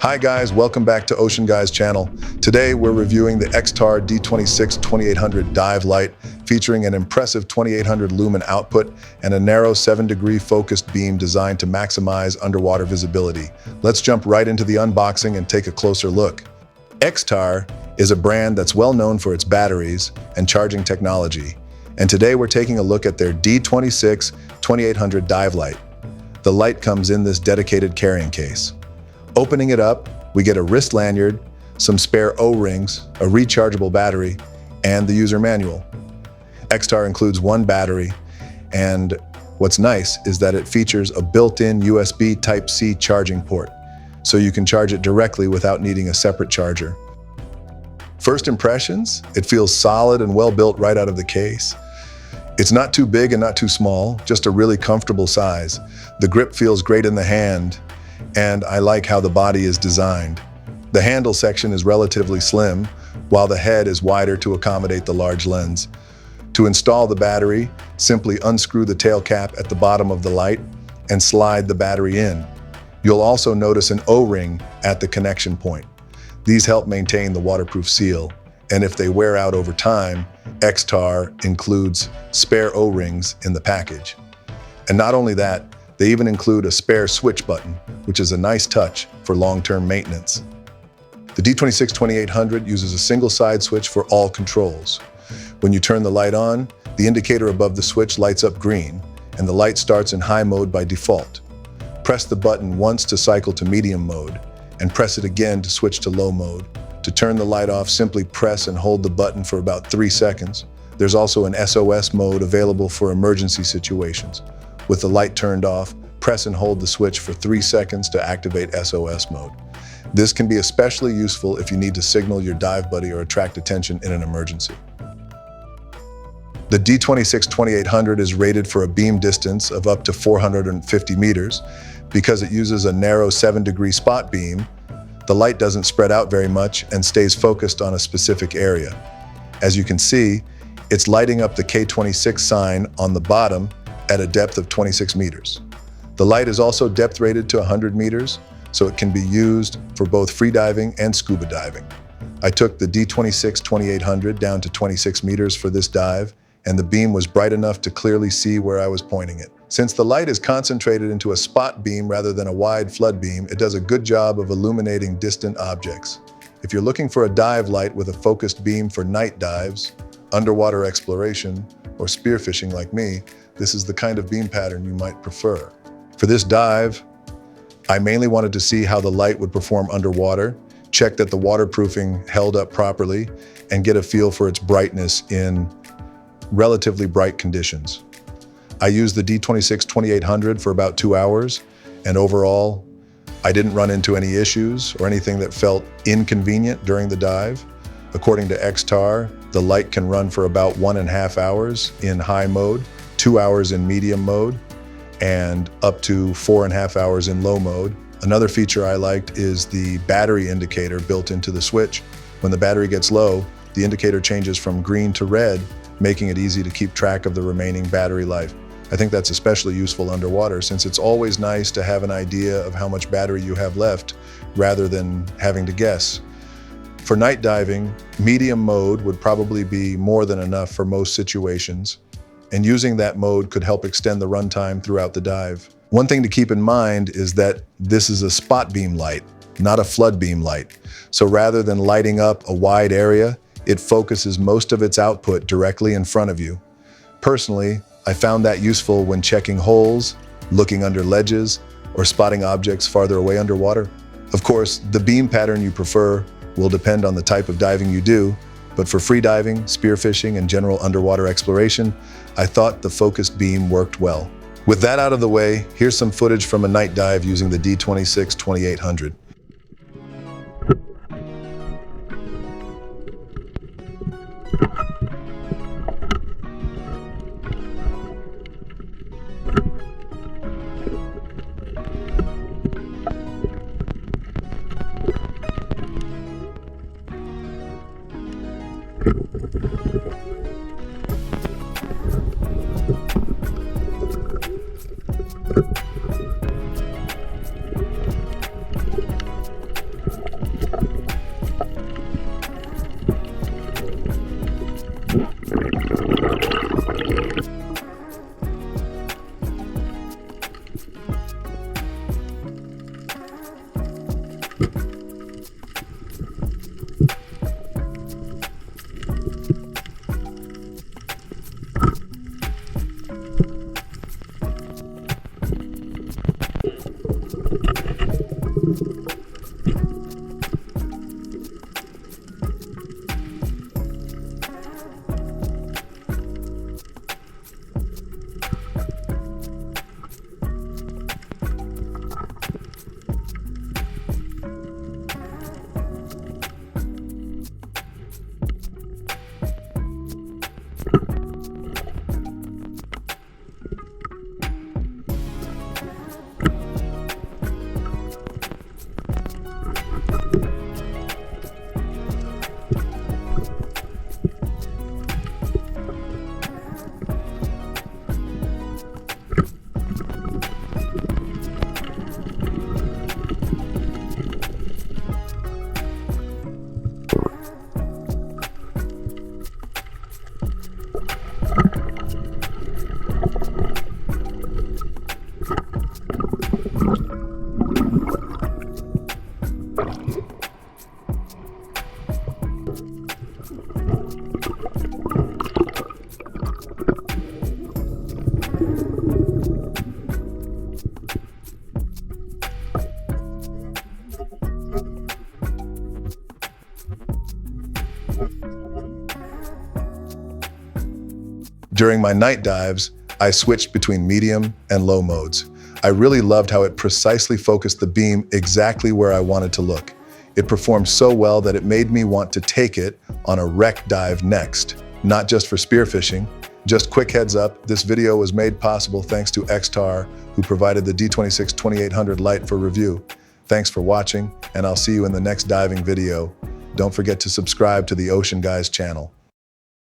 Hi guys, welcome back to Ocean Guys channel. Today we're reviewing the XTAR D26 2800 dive light featuring an impressive 2800 lumen output and a narrow 7-degree focused beam designed to maximize underwater visibility. Let's jump right into the unboxing and take a closer look. XTAR is a brand that's well known for its batteries and charging technology. And today we're taking a look at their D26 2800 dive light. The light comes in this dedicated carrying case. Opening it up, we get a wrist lanyard, some spare O-rings, a rechargeable battery, and the user manual. XTAR includes one battery, and what's nice is that it features a built-in USB Type-C charging port, so you can charge it directly without needing a separate charger. First impressions, it feels solid and well built right out of the case. It's not too big and not too small, just a really comfortable size. The grip feels great in the hand, and I like how the body is designed. The handle section is relatively slim, while the head is wider to accommodate the large lens. To install the battery, simply unscrew the tail cap at the bottom of the light and slide the battery in. You'll also notice an O-ring at the connection point. These help maintain the waterproof seal, and if they wear out over time, XTAR includes spare O-rings in the package. And not only that, they even include a spare switch button, which is a nice touch for long-term maintenance. The D26 2800 uses a single side switch for all controls. When you turn the light on, the indicator above the switch lights up green, and the light starts in high mode by default. Press the button once to cycle to medium mode, and press it again to switch to low mode. To turn the light off, simply press and hold the button for about 3 seconds. There's also an SOS mode available for emergency situations. With the light turned off, press and hold the switch for 3 seconds to activate SOS mode. This can be especially useful if you need to signal your dive buddy or attract attention in an emergency. The D26 2800 is rated for a beam distance of up to 450 meters. Because it uses a narrow 7-degree spot beam, the light doesn't spread out very much and stays focused on a specific area. As you can see, it's lighting up the K26 sign on the bottom at a depth of 26 meters. The light is also depth rated to 100 meters, so it can be used for both freediving and scuba diving. I took the D26 2800 down to 26 meters for this dive, and the beam was bright enough to clearly see where I was pointing it. Since the light is concentrated into a spot beam rather than a wide flood beam, it does a good job of illuminating distant objects. If you're looking for a dive light with a focused beam for night dives, underwater exploration, or spearfishing like me, this is the kind of beam pattern you might prefer. For this dive, I mainly wanted to see how the light would perform underwater, check that the waterproofing held up properly, and get a feel for its brightness in relatively bright conditions. I used the D26 2800 for about 2 hours, and overall, I didn't run into any issues or anything that felt inconvenient during the dive. According to XTAR, the light can run for about 1.5 hours in high mode, 2 hours in medium mode, and up to 4.5 hours in low mode. Another feature I liked is the battery indicator built into the switch. When the battery gets low, the indicator changes from green to red, making it easy to keep track of the remaining battery life. I think that's especially useful underwater, since it's always nice to have an idea of how much battery you have left rather than having to guess. For night diving, medium mode would probably be more than enough for most situations, and using that mode could help extend the runtime throughout the dive. One thing to keep in mind is that this is a spot beam light, not a flood beam light. So rather than lighting up a wide area, it focuses most of its output directly in front of you. Personally, I found that useful when checking holes, looking under ledges, or spotting objects farther away underwater. Of course, the beam pattern you prefer will depend on the type of diving you do, but for freediving, spearfishing, and general underwater exploration, I thought the focused beam worked well. With that out of the way, here's some footage from a night dive using the D26 2800. During my night dives, I switched between medium and low modes. I really loved how it precisely focused the beam exactly where I wanted to look. It performed so well that it made me want to take it on a rec dive next. Not just for spearfishing. Just quick heads up, this video was made possible thanks to XTAR, who provided the D26 2800 light for review. Thanks for watching, and I'll see you in the next diving video. Don't forget to subscribe to the Ocean Guys channel.